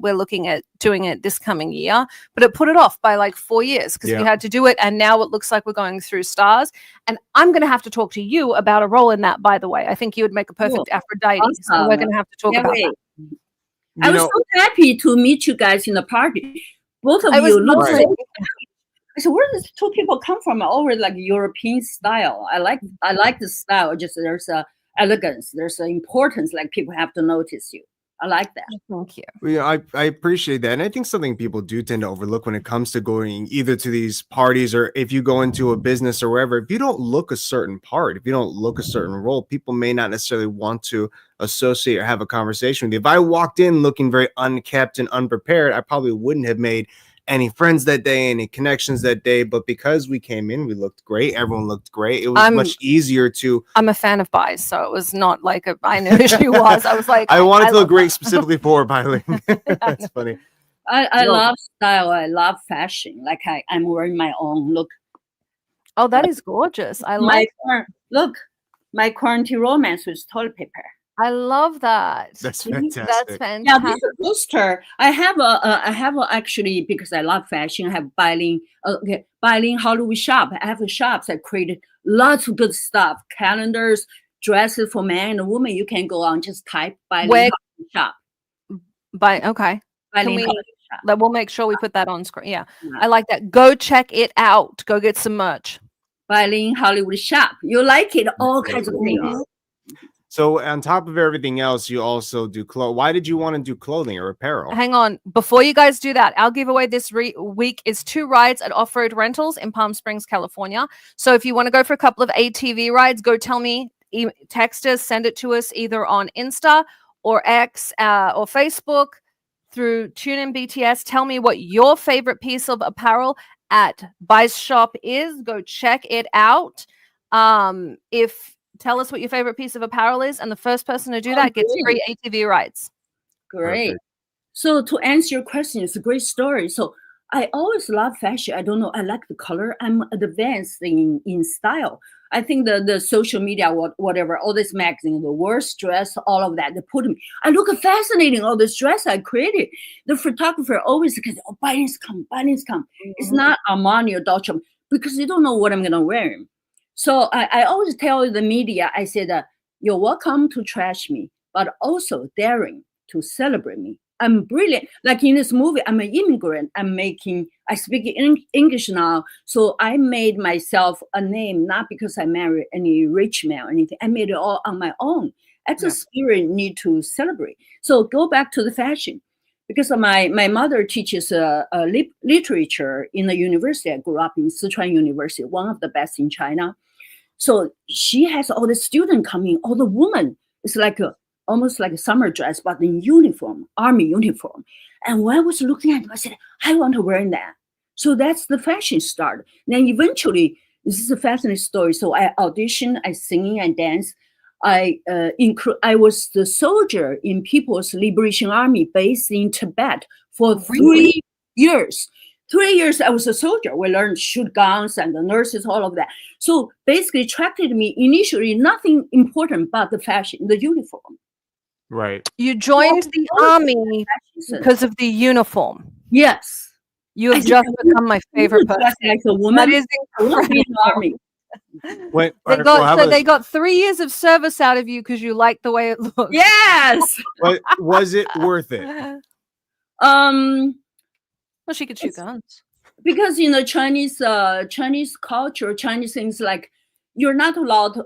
we're looking at doing it this coming year. But it put it off by like 4 years because we had to do it, and now it looks like we're going through stars. And I'm going to have to talk to you about a role in that, by the way. I think you would make a perfect Aphrodite. Awesome. So we're going to have to talk about that. I was so happy to meet you guys in the party. Both of you look so. I said, where does two people come from? Over like European style. I like the style. Just there's a elegance. There's an importance. Like people have to notice you. I like that. Thank you. Well, yeah, I appreciate that. And I think something people do tend to overlook when it comes to going either to these parties or if you go into a business or wherever, if you don't look a certain part, if you don't look a certain role, people may not necessarily want to associate or have a conversation with you. If I walked in looking very unkept and unprepared, I probably wouldn't have made any friends that day, any connections that day. But because we came in, we looked great. Everyone looked great. It was much easier to. I'm a fan of Bai's, so it was not like I knew who she was. I was like, I wanted to look great specifically for Bai Ling. That's funny. I love style. I love fashion. Like I'm wearing my own look. Oh, that is gorgeous. I like. My quarantine romance with toilet paper. I love that. That's fantastic. That's fantastic. Yeah, this is a poster. I have actually, because I love fashion. I have Bai Ling, Bai Ling Hollywood shop. I have shops. I created lots of good stuff, calendars, dresses for men and women. You can go on, just type Bai Ling Hollywood shop. Okay. Bai Ling Hollywood shop. We'll make sure we put that on screen. Yeah, I like that. Go check it out. Go get some merch. Bai Ling Hollywood shop. You like it? All kinds of things. So on top of everything else, you also do clothes. Why did you want to do clothing or apparel? Hang on. Before you guys do that, our giveaway this week is 2 rides at Off-Road Rentals in Palm Springs, California. So if you want to go for a couple of ATV rides, go tell me, text us, send it to us either on Insta or X or Facebook through TuneIn BTS. Tell me what your favorite piece of apparel at Bai's shop is. Go check it out. Tell us what your favorite piece of apparel is, and the first person to do that gets free ATV rides. Great. Okay. So to answer your question, it's a great story. So I always love fashion. I don't know. I like the color. I'm advanced in style. I think the social media, whatever, all this magazine, the worst dress, all of that, they put me. I look fascinating, all this dress I created. The photographer always says, oh, Bai Ling's come. Mm-hmm. It's not Armani or Dolce because they don't know what I'm going to wear. So I always tell the media, I said, you're welcome to trash me, but also daring to celebrate me. I'm brilliant. Like in this movie, I'm an immigrant. I speak English now. So I made myself a name, not because I married any rich man or anything. I made it all on my own. As a spirit need to celebrate. So go back to the fashion. Because my mother teaches literature in the university. I grew up in Sichuan University, one of the best in China. So she has all the students coming, all the women. It's like almost like a summer dress, but in uniform, army uniform. And when I was looking at them, I said, I want to wear that. So that's the fashion start. Then eventually, this is a fascinating story. So I auditioned, I sing and dance. I was the soldier in People's Liberation Army based in Tibet for 3 years. 3 years I was a soldier. We learned shoot guns and the nurses, all of that. So basically attracted me initially nothing important but the fashion, the uniform. Right. You joined the army because of the uniform. Yes. You have just become my favorite person. Like a woman. That is incredible. Army. Wait, they got 3 years of service out of you because you like the way it looks. Yes. Was it worth it? Well, she could shoot guns. Because Chinese culture, Chinese things like you're not allowed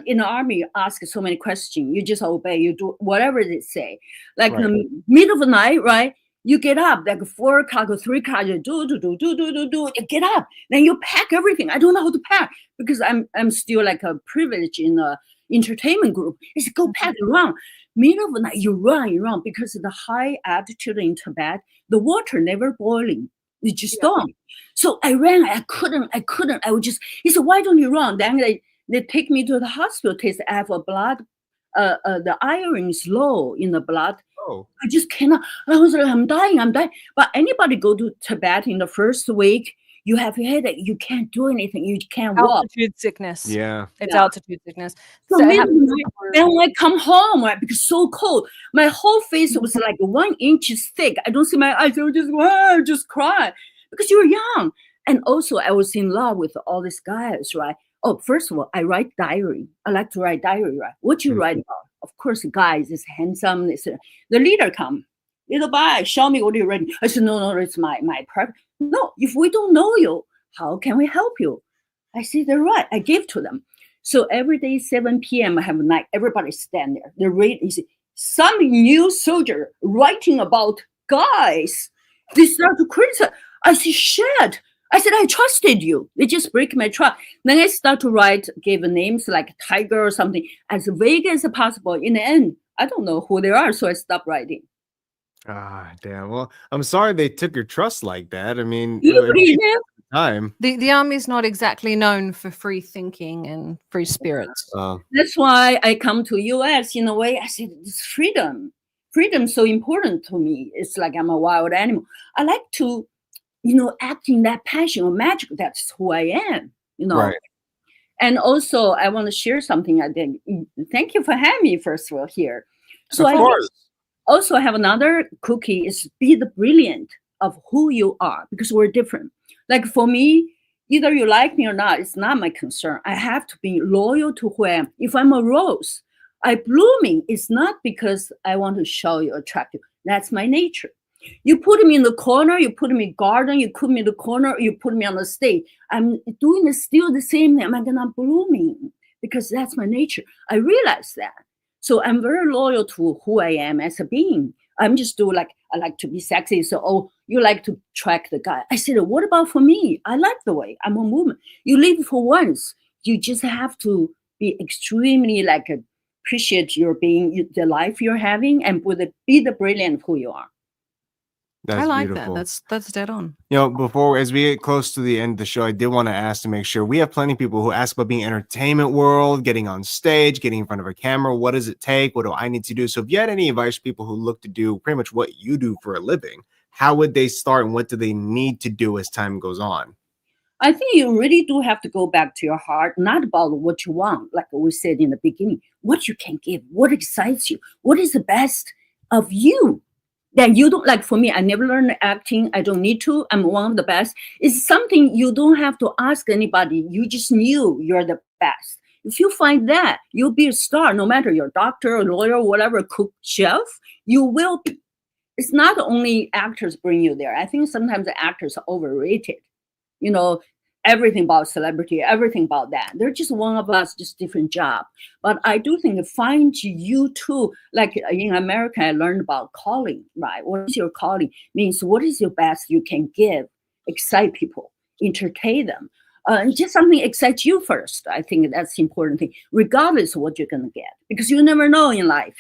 in the army ask so many questions. You just obey. You do whatever they say. Like in the middle of the night, right? You get up like 4 o'clock or 3 o'clock. You do. You get up. Then you pack everything. I don't know how to pack because I'm still like a privilege in the entertainment group. It's go pack around. Middle of the night, you run because of the high altitude in Tibet. The water never boiling. It just don't. So I ran. I couldn't. I would just. He said, "Why don't you run?" Then they take me to the hospital. Test. I have a blood. The iron is low in the blood. Oh. I just cannot. I was like, I'm dying. But anybody go to Tibet in the first week, You have a headache. You can't do anything. You can't walk. Altitude sickness. Yeah. It's altitude sickness. So then when I come home, right, because so cold, my whole face was like 1 inch thick. I don't see my eyes. I would just cry because you're young. And also I was in love with all these guys, right? Oh, first of all, I write diary. I like to write diary, right? What you write about? Of course, guys is handsome. The leader come. Little Bai, show me what you're writing. I said, no, it's my private. No, if we don't know you, how can we help you? I said, they're right. I gave to them. So every day, 7 p.m., I have a night. Everybody stand there. They read. You see, some new soldier writing about guys. They start to criticize. I said, shit. I said, I trusted you. They just break my trust. Then I start to write, give names like Tiger or something, as vague as possible. In the end, I don't know who they are, so I stopped writing. Ah, damn. Well, I'm sorry they took your trust like that. I mean, time. The army's not exactly known for free thinking and free spirits. That's why I come to US in a way. I said, it's freedom. Freedom's so important to me. It's like I'm a wild animal. I like to, act in that passion or magic. That's who I am, Right. And also, I want to share something. I did. Thank you for having me, first of all, here. So of course. Also have another cookie is be the brilliant of who you are, because we're different. Like for me, either you like me or not, it's not my concern. I have to be loyal to who I am. If I'm a rose, I blooming, it's not because I want to show you attractive. That's my nature. You put me in the corner, you put me in garden, you put me in the corner, you put me on the stage. I'm doing still the same thing. Am I gonna blooming? Because that's my nature. I realize that. So I'm very loyal to who I am as a being. I'm just I like to be sexy. So, you like to track the guy. I said, what about for me? I like the way I'm a woman. You live for once. You just have to be extremely appreciate your being, the life you're having, and be the brilliant of who you are. That's I like beautiful. that. That's dead on. Before, as we get close to the end of the show, I did want to ask to make sure we have plenty of people who ask about being entertainment world, getting on stage, getting in front of a camera. What does it take? What do I need to do? So if you had any advice for people who look to do pretty much what you do for a living, how would they start and what do they need to do as time goes on? I think you really do have to go back to your heart, not about what you want, like we said in the beginning, what you can give, what excites you, what is the best of you. That you don't like. For me, I never learned acting. I don't need to. I'm one of the best. It's something you don't have to ask anybody. You just knew you're the best. If you find that, you'll be a star. No matter you're a doctor, a lawyer, whatever, cook, chef, you will be. It's not only actors bring you there. I think sometimes the actors are overrated. Everything about celebrity, everything about that. They're just one of us, just different job. But I do think find you too. Like in America, I learned about calling, right? What is your calling? Means what is your best you can give, excite people, entertain them. Just something excites you first. I think that's the important thing, regardless of what you're going to get. Because you never know in life.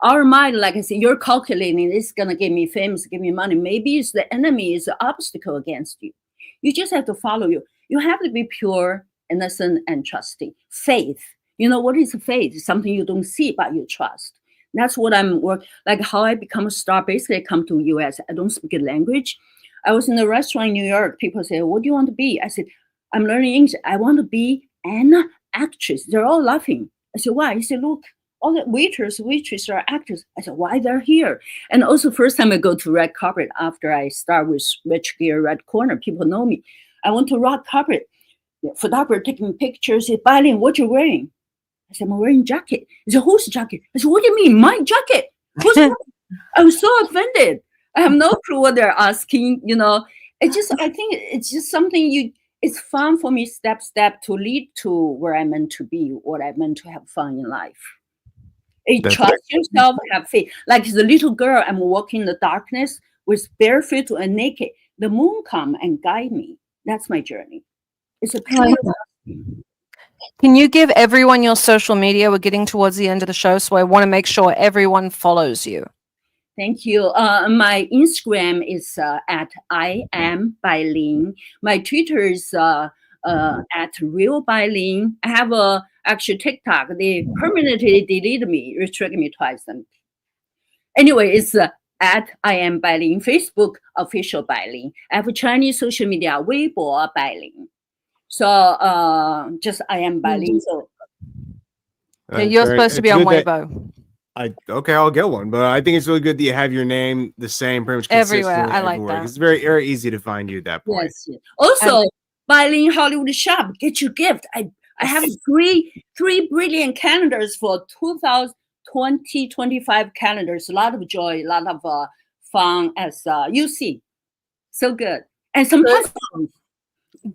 Our mind, like I said, you're calculating, it's going to give me famous, give me money. Maybe it's the enemy, is the obstacle against you. You just have to follow you. You have to be pure, innocent, and trusting. Faith. What is faith? It's something you don't see, but you trust. That's what I'm working. Like how I become a star. Basically, I come to US. I don't speak a language. I was in a restaurant in New York. People say, what do you want to be? I said, I'm learning English. I want to be an actress. They're all laughing. I said, why? He said, look, all the waitresses are actors. I said, why they're here? And also, first time I go to red carpet after I start with Rich Gear Red Corner, people know me. I went to red carpet. The photographer taking pictures. He said, Bai Ling, what you wearing? I said, I'm wearing a jacket. He said, whose jacket? I said, what do you mean, my jacket? Who's I was so offended. I have no clue what they're asking. I think it's just something it's fun for me, step to lead to where I'm meant to be, what I'm meant to have fun in life. Trust yourself, have faith. Like the little girl, I'm walking in the darkness with bare feet and naked. The moon come and guide me. That's my journey. It's a pure. Can you give everyone your social media? We're getting towards the end of the show, so I want to make sure everyone follows you. Thank you. My Instagram is at I am Bai Ling. My Twitter is at real Bai Ling. I have actually TikTok. They permanently deleted me, restricted me twice. Anyway, it's at I am Bai Ling, Facebook official Bai Ling. I have Chinese social media, Weibo Bai Ling. So just I am Bai Ling. So you're supposed to be on Weibo. Okay, I'll get one, but I think it's really good that you have your name the same pretty much everywhere. I like that. It's very, very easy to find you at that point. Yes. Also, Bai Ling Hollywood Shop, get your gift. I have three brilliant calendars for 2025 calendars. A lot of joy, a lot of fun, as you see. So good. And some postcards.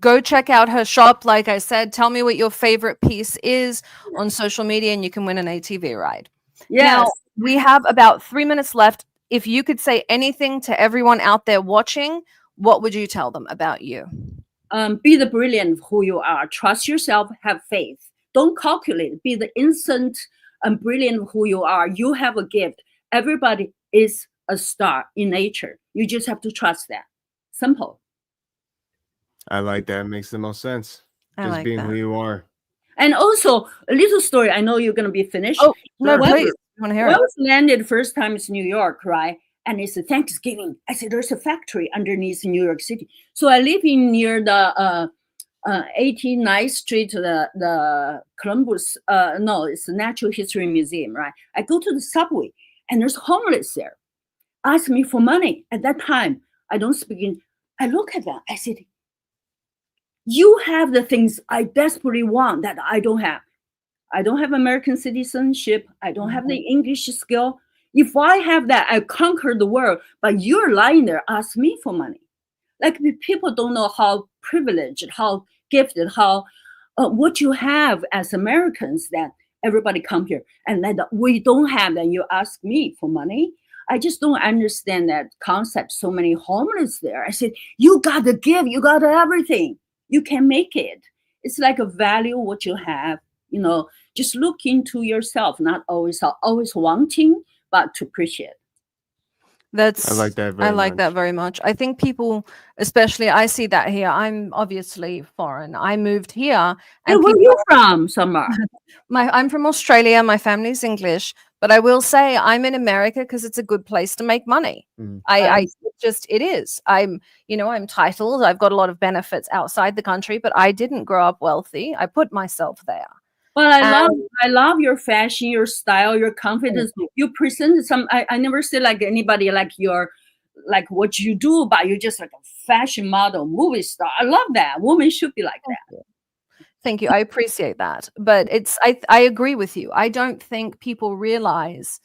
Go check out her shop. Like I said, tell me what your favorite piece is on social media, and you can win an ATV ride. Yes. Now, we have about 3 minutes left. If you could say anything to everyone out there watching, what would you tell them about you? Be the brilliant who you are. Trust yourself. Have faith. Don't calculate. Be the innocent and brilliant who you are. You have a gift. Everybody is a star in nature. You just have to trust that. Simple. I like that. It makes the most sense. Just like being that. who you are. And also, a little story. I know you're going to be finished. Oh, no, please. I want to hear it. I was landed first time in New York, right? And it's a Thanksgiving. I said, there's a factory underneath New York City. So I live in near the 89th Street, the Columbus, no, it's the Natural History Museum, right? I go to the subway, and there's homeless there. Ask me for money. At that time, I don't speak in. I look at them. I said, you have the things I desperately want that I don't have. I don't have American citizenship. I don't have the English skill. If I have that, I conquer the world. But you're lying there, ask me for money. Like people don't know how privileged, how gifted, how what you have as Americans that everybody come here and that we don't have. Then you ask me for money. I just don't understand that concept. So many homeless there. I said, you got to give. You got everything. You can make it. It's like a value what you have. You know, just look into yourself, not always wanting, but to appreciate. I like that very much. I think people, especially, I see that here. I'm obviously foreign. I moved here. And where are you from, Summer? I'm from Australia. My family's English, but I will say I'm in America because it's a good place to make money. It is. I'm titled. I've got a lot of benefits outside the country, but I didn't grow up wealthy. I put myself there. Well, I love your fashion, your style, your confidence. You present I never see like anybody like what you do, but you're just like a fashion model, movie star. I love that. Women should be like that. Thank you. I appreciate that. But I agree with you. I don't think people realize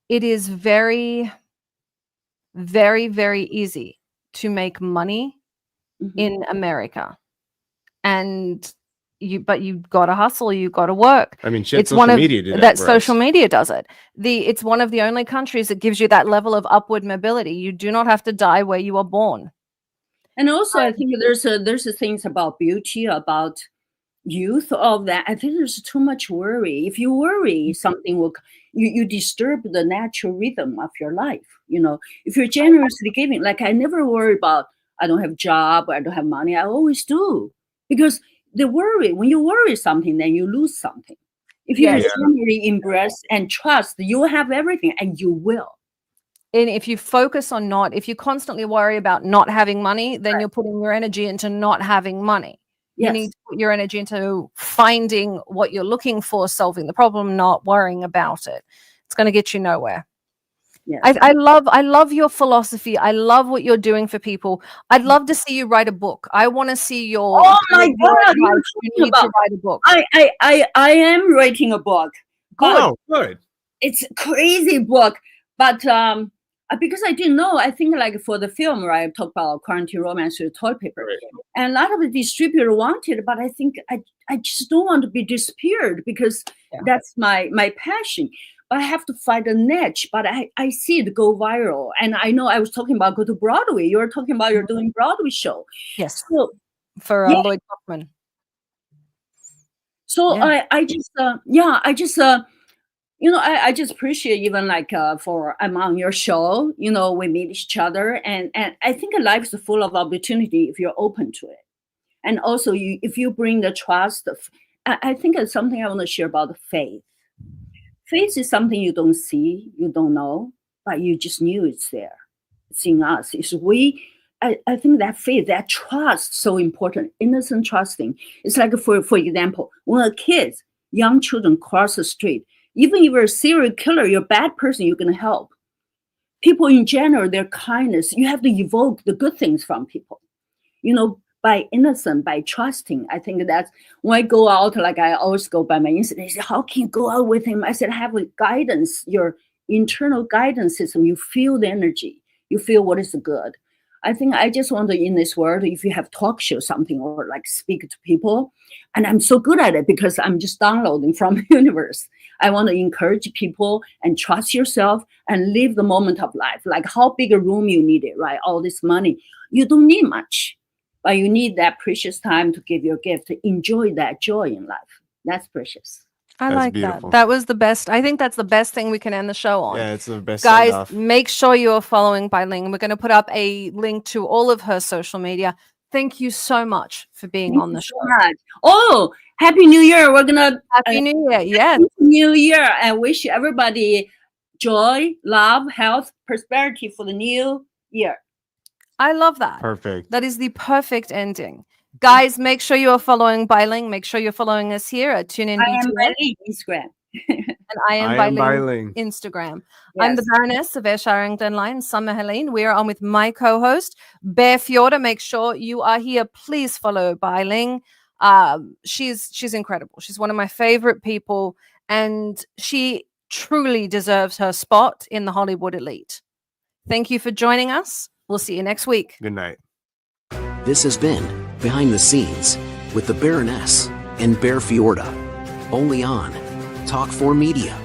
it is very, very, very easy to make money in America. But you've got to hustle, you've got to work. I mean, social media did that. Social media does it. It's one of the only countries that gives you that level of upward mobility. You do not have to die where you are born. And also, I think there's a things about beauty, about youth, all of that. I think there's too much worry. If you worry, something will you disturb the natural rhythm of your life. You know, if you're generously giving, like I never worry about I don't have a job or I don't have money. I always do, because when you worry something, then you lose something. If you genuinely embrace and trust, you will have everything, and you will. And if you focus on if you constantly worry about not having money, then you're putting your energy into not having money. Yes. You need to put your energy into finding what you're looking for, solving the problem, not worrying about it. It's going to get you nowhere. Yes. I love your philosophy. I love what you're doing for people. I'd love to see you write a book. I want to see your. Oh my God! You need to write a book. I am writing a book. Oh, good. It's a crazy book, but because I didn't know, I think like for the film, right? I talk about quarantine romance with toilet paper, and a lot of the distributor wanted, but I think I just don't want to be disappeared because that's my passion. I have to find a niche, but I see it go viral. And I know I was talking about go to Broadway. You're talking about you're doing Broadway show. Yes. So, for Lloyd Kaufman. So I just appreciate even like I'm on your show, we meet each other. And I think life is full of opportunity if you're open to it. And also if you bring the trust, I think it's something I want to share about faith. Faith is something you don't see, you don't know, but you just knew it's there. It's in us. I think that faith, that trust, so important. Innocent trusting. It's like, for example, when young children cross the street, even if you're a serial killer, you're a bad person, you're going to help. People in general, their kindness, you have to evoke the good things from people. By innocent, by trusting. I think that's when I go out, like I always go by my instinct. They say, how can you go out with him? I said, have a guidance, your internal guidance system. You feel the energy. You feel what is good. I think I just want to, in this world, if you have talk show something or like speak to people, and I'm so good at it because I'm just downloading from the universe. I want to encourage people and trust yourself and live the moment of life. Like how big a room you need it, right? All this money. You don't need much, but you need that precious time to give your gift, to enjoy that joy in life. That's precious. I like beautiful. That was the best. I think that's the best thing we can end the show on. Yeah, it's the best. Guys, make sure you are following Bai Ling. We're going to put up a link to all of her social media. Thank you so much for being on the show. Oh, Happy New Year. We're going to... Happy New Year, yes. Happy New Year. And wish everybody joy, love, health, prosperity for the new year. I love that. Perfect. That is the perfect ending. Guys, make sure you are following Bai Ling. Make sure you're following us here at TuneIn. I am Bai Ling Instagram. And I am Bai Ling Instagram. Yes. I'm the Baroness of Ayrshire Glenline, Summer Helene. We are on with my co-host, Bear Fiorda. Make sure you are here. Please follow Bai Ling. She's incredible. She's one of my favorite people, and she truly deserves her spot in the Hollywood elite. Thank you for joining us. We'll see you next week. Good night. This has been Behind the Scenes with the Baroness and Bear Fiorda. Only on Talk 4 Media.